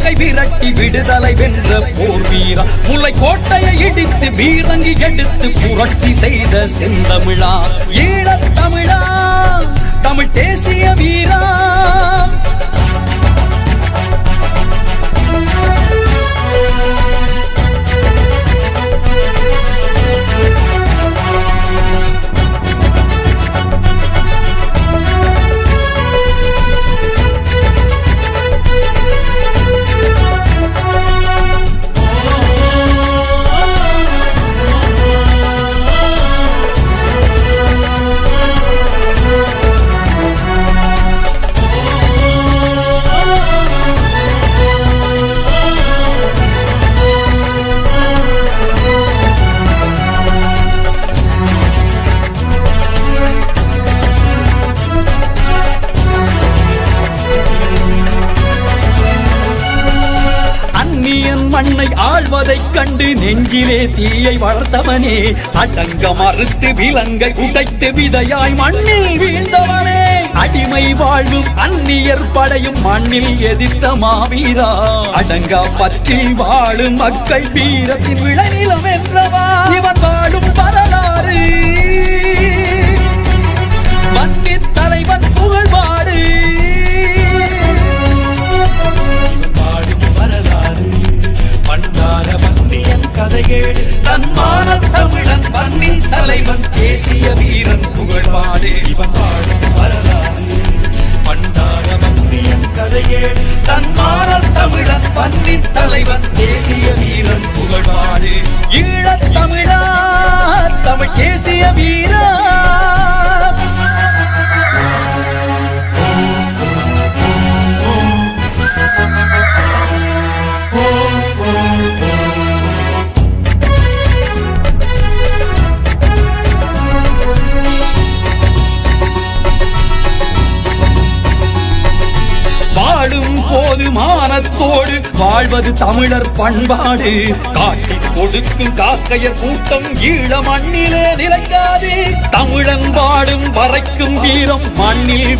பகை விரட்டி விடுதலை வென்ற போர் வீரா, முல்லை கோட்டையை இடித்து பீரங்கி எடுத்து புரட்சி செய்த செந்தமிழா, ஈழத்தமிழா, தமிழ் தேசிய வீரா. மண்ணை ஆழ்வதைக் கண்டு நெஞ்சிலே தீயை வளர்த்தவனே, அடங்க மறுத்து விலங்கை உடைத்து விதையாய் மண்ணில் வீழ்ந்தவனே, அடிமை வாழும் அந்நியர் படையும் மண்ணில் எதிர்த்த மாவீரா, அடங்கா பற்றில் வாழும் மக்கள் வீரத்தின் விளைநிலம் என்றவா, இவன் வாழும் வரலாறு வன்னி தலைவன் புகழ்பாடு. கதைகேடு தன்மான தமிழன் வன்னி தலைவன் தேசிய வீரன் புகழ்பாடு. இவன் வாழும் வரலாறு பண்டார வன்னியன் கதைகேடு தன்மான தமிழன் வன்னி தலைவன் தேசிய வீரன் புகழ்பாடு. ஈழத்தமிழா, தமிழ் தேசிய வீரா. மானத்தோடு வாழ்வது தமிழர் பண்பாடு, காட்டி கொடுக்கும் காக்கையர் கூட்டம் ஈழ மண்ணிலே நிலைக்காது, தமிழன் வாடும் வரைக்கும் வீரம் மண்ணில்